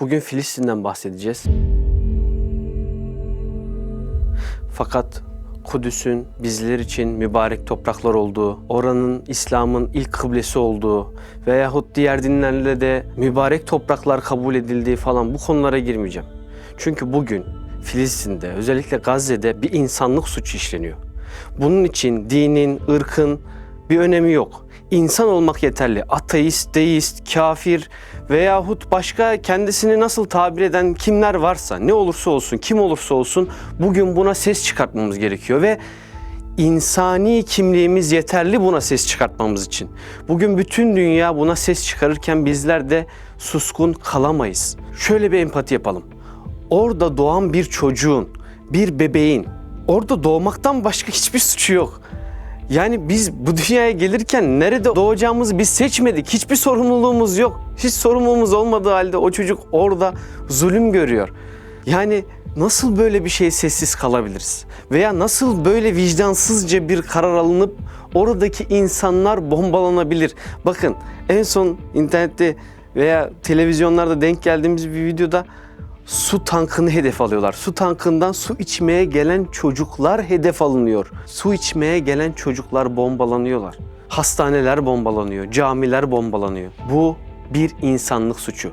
Bugün Filistin'den bahsedeceğiz. Fakat Kudüs'ün bizler için mübarek topraklar olduğu, oranın İslam'ın ilk kıblesi olduğu veyahut diğer dinlerle de mübarek topraklar kabul edildiği falan bu konulara girmeyeceğim. Çünkü bugün Filistin'de, özellikle Gazze'de bir insanlık suçu işleniyor. Bunun için dinin, ırkın bir önemi yok. İnsan olmak yeterli. Ateist, deist, kafir veyahut başka kendisini nasıl tabir eden kimler varsa, ne olursa olsun, kim olursa olsun bugün buna ses çıkartmamız gerekiyor ve insani kimliğimiz yeterli buna ses çıkartmamız için. Bugün bütün dünya buna ses çıkarırken bizler de suskun kalamayız. Şöyle bir empati yapalım. Orada doğan bir çocuğun, bir bebeğin orada doğmaktan başka hiçbir suçu yok. Yani biz bu dünyaya gelirken nerede doğacağımızı biz seçmedik. Hiçbir sorumluluğumuz yok. Hiç sorumluluğumuz olmadığı halde o çocuk orada zulüm görüyor. Yani nasıl böyle bir şeye sessiz kalabiliriz? Veya nasıl böyle vicdansızca bir karar alınıp oradaki insanlar bombalanabilir? Bakın en son internette veya televizyonlarda denk geldiğimiz bir videoda su tankını hedef alıyorlar. Su tankından su içmeye gelen çocuklar hedef alınıyor. Su içmeye gelen çocuklar bombalanıyorlar. Hastaneler bombalanıyor, camiler bombalanıyor. Bu bir insanlık suçu.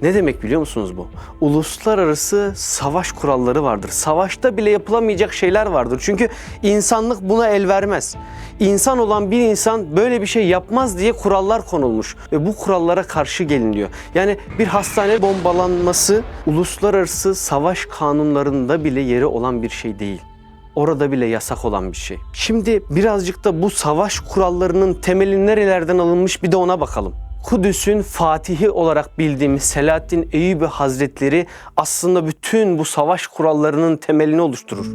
Ne demek biliyor musunuz bu? Uluslararası savaş kuralları vardır. Savaşta bile yapılamayacak şeyler vardır. Çünkü insanlık buna el vermez. İnsan olan bir insan böyle bir şey yapmaz diye kurallar konulmuş. Ve bu kurallara karşı geliniyor. Yani bir hastane bombalanması uluslararası savaş kanunlarında bile yeri olan bir şey değil. Orada bile yasak olan bir şey. Şimdi birazcık da bu savaş kurallarının temeli nerelerden alınmış bir de ona bakalım. Kudüs'ün fatihi olarak bildiğimiz Selahaddin Eyyubi Hazretleri aslında bütün bu savaş kurallarının temelini oluşturur.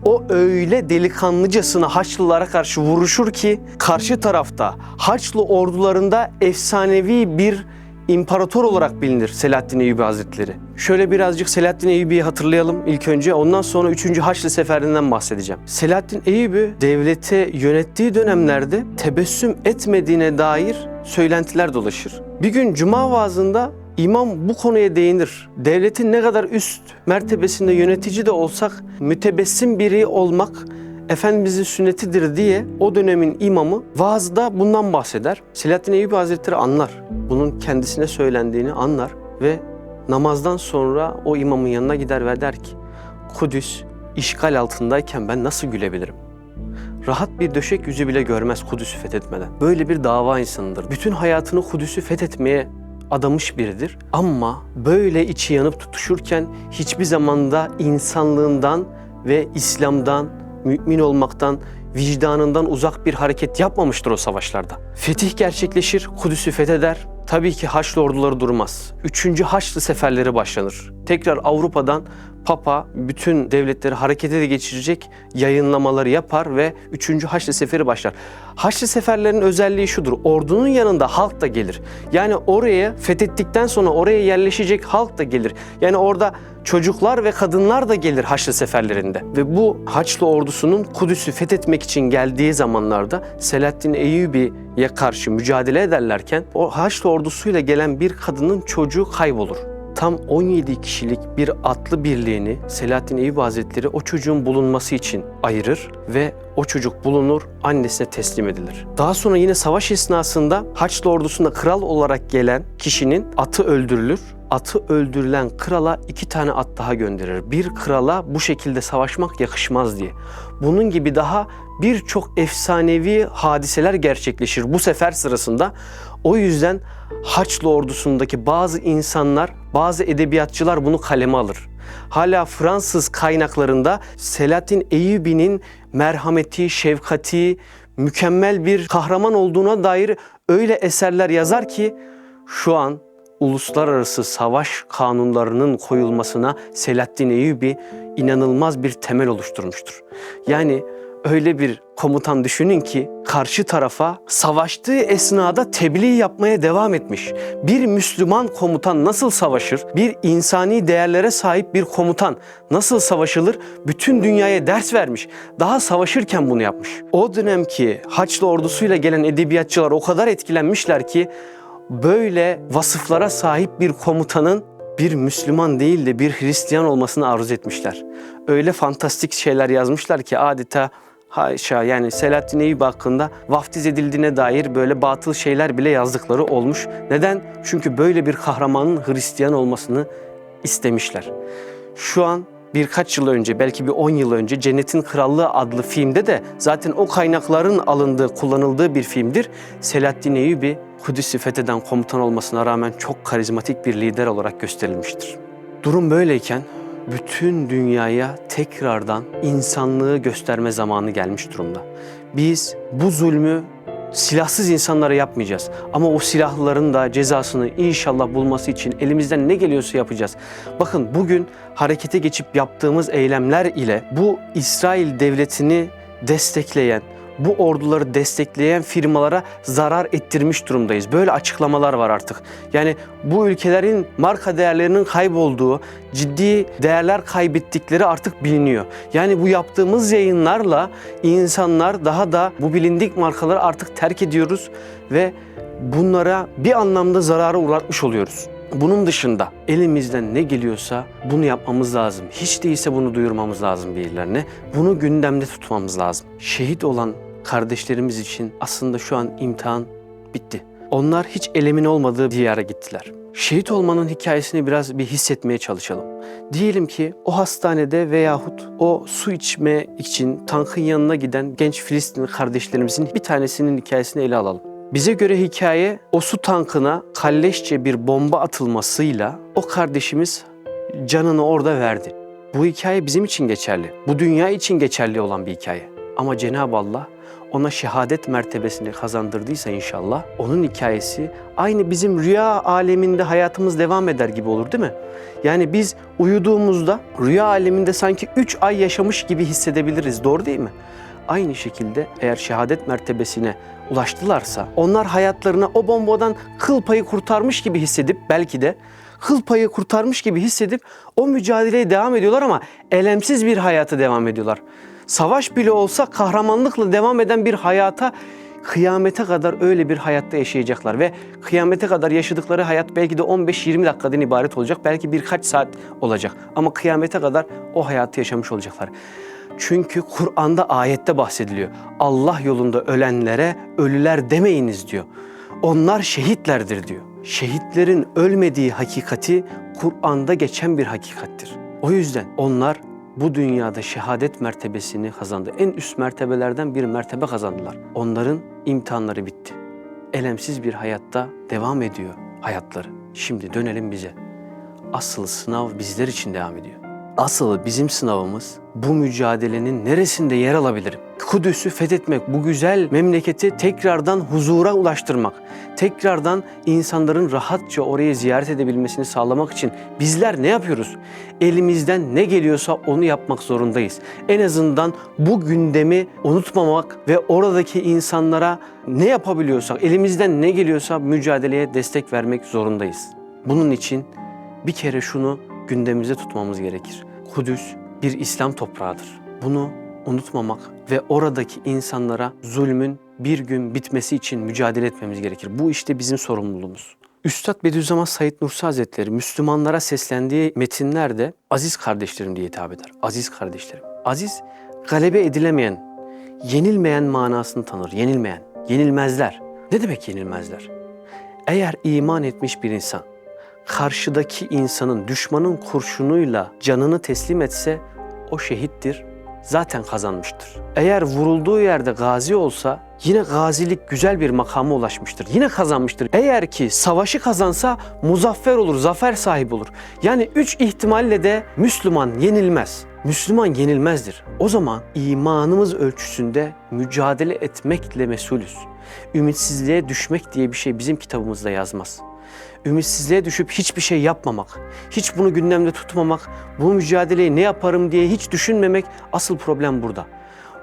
O öyle delikanlıcasına Haçlılara karşı vuruşur ki karşı tarafta Haçlı ordularında efsanevi bir İmparator olarak bilinir Selahaddin Eyyubi Hazretleri. Şöyle birazcık Selahaddin Eyyubi'yi hatırlayalım ilk önce. Ondan sonra 3. Haçlı Seferi'nden bahsedeceğim. Selahaddin Eyyubi devleti yönettiği dönemlerde tebessüm etmediğine dair söylentiler dolaşır. Bir gün Cuma vaazında İmam bu konuya değinir. Devletin ne kadar üst mertebesinde yönetici de olsak mütebessim biri olmak Efendimizin sünnetidir diye o dönemin imamı vaazda bundan bahseder. Selahaddin Eyyubi Hazretleri anlar. Bunun kendisine söylendiğini anlar ve namazdan sonra o imamın yanına gider ve der ki Kudüs işgal altındayken ben nasıl gülebilirim? Rahat bir döşek yüzü bile görmez Kudüs'ü fethetmeden. Böyle bir dava insanıdır. Bütün hayatını Kudüs'ü fethetmeye adamış biridir. Ama böyle içi yanıp tutuşurken hiçbir zamanda insanlığından ve İslam'dan, mümin olmaktan, vicdanından uzak bir hareket yapmamıştır o savaşlarda. Fetih gerçekleşir, Kudüs'ü fetheder. Tabii ki Haçlı orduları durmaz. 3. Haçlı seferleri başlanır. Tekrar Avrupa'dan Papa bütün devletleri harekete de geçirecek yayınlamaları yapar ve 3. Haçlı Seferi başlar. Haçlı seferlerin özelliği şudur. Ordunun yanında halk da gelir. Yani oraya fethettikten sonra oraya yerleşecek halk da gelir. Yani orada çocuklar ve kadınlar da gelir Haçlı seferlerinde. Ve bu Haçlı ordusunun Kudüs'ü fethetmek için geldiği zamanlarda Selahaddin Eyyubi'ye karşı mücadele ederlerken o Haçlı ordusuyla gelen bir kadının çocuğu kaybolur. Tam 17 kişilik bir atlı birliğini Selahaddin Eyyubi Hazretleri o çocuğun bulunması için ayırır ve o çocuk bulunur, annesine teslim edilir. Daha sonra yine savaş esnasında Haçlı ordusunda kral olarak gelen kişinin atı öldürülür. Atı öldürülen krala 2 tane at daha gönderir. Bir krala bu şekilde savaşmak yakışmaz diye. Bunun gibi daha birçok efsanevi hadiseler gerçekleşir bu sefer sırasında. O yüzden Haçlı ordusundaki bazı insanlar, bazı edebiyatçılar bunu kaleme alır. Hala Fransız kaynaklarında Selahaddin Eyyubi'nin merhameti, şefkati, mükemmel bir kahraman olduğuna dair öyle eserler yazar ki şu an uluslararası savaş kanunlarının koyulmasına Selahaddin Eyyubi inanılmaz bir temel oluşturmuştur. Yani öyle bir komutan düşünün ki karşı tarafa savaştığı esnada tebliğ yapmaya devam etmiş. Bir Müslüman komutan nasıl savaşır? Bir insani değerlere sahip bir komutan nasıl savaşılır? Bütün dünyaya ders vermiş. Daha savaşırken bunu yapmış. O dönemki Haçlı ordusuyla gelen edebiyatçılar o kadar etkilenmişler ki böyle vasıflara sahip bir komutanın bir Müslüman değil de bir Hristiyan olmasını arzu etmişler. Öyle fantastik şeyler yazmışlar ki adeta haşa, yani Selahaddin Eyyubi hakkında vaftiz edildiğine dair böyle batıl şeyler bile yazdıkları olmuş. Neden? Çünkü böyle bir kahramanın Hristiyan olmasını istemişler. Şu an birkaç yıl önce, belki bir 10 yıl önce Cennetin Krallığı adlı filmde de zaten o kaynakların alındığı, kullanıldığı bir filmdir. Selahaddin Eyyubi Kudüs'ü fetheden komutan olmasına rağmen çok karizmatik bir lider olarak gösterilmiştir. Durum böyleyken bütün dünyaya tekrardan insanlığı gösterme zamanı gelmiş durumda. Biz bu zulmü silahsız insanlara yapmayacağız. Ama o silahlıların da cezasını inşallah bulması için elimizden ne geliyorsa yapacağız. Bakın bugün harekete geçip yaptığımız eylemler ile bu İsrail devletini destekleyen, bu orduları destekleyen firmalara zarar ettirmiş durumdayız. Böyle açıklamalar var artık. Yani bu ülkelerin marka değerlerinin kaybolduğu, ciddi değerler kaybettikleri artık biliniyor. Yani bu yaptığımız yayınlarla insanlar daha da bu bilindik markaları artık terk ediyoruz ve bunlara bir anlamda zarara uğratmış oluyoruz. Bunun dışında elimizden ne geliyorsa bunu yapmamız lazım. Hiç değilse bunu duyurmamız lazım birilerine. Bunu gündemde tutmamız lazım. Şehit olan kardeşlerimiz için aslında şu an imtihan bitti. Onlar hiç elemin olmadığı bir yere gittiler. Şehit olmanın hikayesini biraz bir hissetmeye çalışalım. Diyelim ki o hastanede veyahut o su içme için tankın yanına giden genç Filistinli kardeşlerimizin bir tanesinin hikayesini ele alalım. Bize göre hikaye o su tankına kalleşçe bir bomba atılmasıyla o kardeşimiz canını orada verdi. Bu hikaye bizim için geçerli. Bu dünya için geçerli olan bir hikaye. Ama Cenab-ı Allah ona şehadet mertebesini kazandırdıysa inşallah onun hikayesi aynı bizim rüya aleminde hayatımız devam eder gibi olur, değil mi? Yani biz uyuduğumuzda rüya aleminde sanki 3 ay yaşamış gibi hissedebiliriz, doğru değil mi? Aynı şekilde eğer şehadet mertebesine ulaştılarsa onlar hayatlarına o bombadan kıl payı kurtarmış gibi hissedip, belki de kıl payı kurtarmış gibi hissedip o mücadeleye devam ediyorlar ama elemsiz bir hayata devam ediyorlar. Savaş bile olsa kahramanlıkla devam eden bir hayata, kıyamete kadar öyle bir hayatta yaşayacaklar ve kıyamete kadar yaşadıkları hayat belki de 15-20 dakikadan ibaret olacak, belki birkaç saat olacak ama kıyamete kadar o hayatı yaşamış olacaklar. Çünkü Kur'an'da ayette bahsediliyor. Allah yolunda ölenlere ölüler demeyiniz diyor. Onlar şehitlerdir diyor. Şehitlerin ölmediği hakikati Kur'an'da geçen bir hakikattir. O yüzden onlar bu dünyada şehadet mertebesini kazandı. En üst mertebelerden bir mertebe kazandılar. Onların imtihanları bitti. Elemsiz bir hayatta devam ediyor hayatları. Şimdi dönelim bize. Asıl sınav bizler için devam ediyor. Asıl bizim sınavımız bu mücadelenin neresinde yer alabilirim? Kudüs'ü fethetmek, bu güzel memleketi tekrardan huzura ulaştırmak, tekrardan insanların rahatça orayı ziyaret edebilmesini sağlamak için bizler ne yapıyoruz? Elimizden ne geliyorsa onu yapmak zorundayız. En azından bu gündemi unutmamak ve oradaki insanlara ne yapabiliyorsak, elimizden ne geliyorsa mücadeleye destek vermek zorundayız. Bunun için bir kere şunu gündemimize tutmamız gerekir. Kudüs bir İslam toprağıdır. Bunu unutmamak ve oradaki insanlara zulmün bir gün bitmesi için mücadele etmemiz gerekir. Bu işte bizim sorumluluğumuz. Üstad Bediüzzaman Said Nursi Hazretleri Müslümanlara seslendiği metinlerde aziz kardeşlerim diye hitap eder. Aziz kardeşlerim. Aziz, galebe edilemeyen, yenilmeyen manasını tanır. Yenilmeyen, yenilmezler. Ne demek yenilmezler? Eğer iman etmiş bir insan karşıdaki insanın, düşmanın kurşunuyla canını teslim etse o şehittir, zaten kazanmıştır. Eğer vurulduğu yerde gazi olsa yine gazilik güzel bir makama ulaşmıştır. Yine kazanmıştır. Eğer ki savaşı kazansa muzaffer olur, zafer sahibi olur. Yani 3 ihtimalle de Müslüman yenilmez. Müslüman yenilmezdir. O zaman imanımız ölçüsünde mücadele etmekle mesulüz. Ümitsizliğe düşmek diye bir şey bizim kitabımızda yazmaz. Ümitsizliğe düşüp hiçbir şey yapmamak, hiç bunu gündemde tutmamak, bu mücadeleyi ne yaparım diye hiç düşünmemek, asıl problem burada.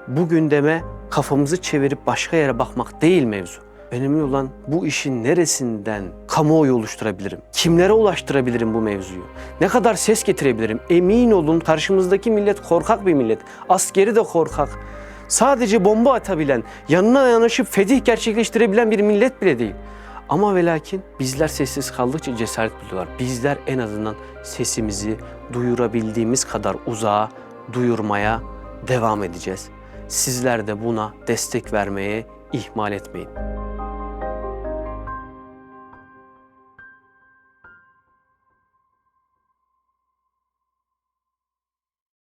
Bu gündeme kafamızı çevirip başka yere bakmak değil mevzu. Önemli olan bu işin neresinden kamuoyu oluşturabilirim? Kimlere ulaştırabilirim bu mevzuyu? Ne kadar ses getirebilirim? Emin olun karşımızdaki millet korkak bir millet. Askeri de korkak. Sadece bomba atabilen, yanına yanaşıp fetih gerçekleştirebilen bir millet bile değil. Ama ve lakin bizler sessiz kaldıkça cesaret buluyorlar. Bizler en azından sesimizi duyurabildiğimiz kadar uzağa duyurmaya devam edeceğiz. Sizler de buna destek vermeye ihmal etmeyin.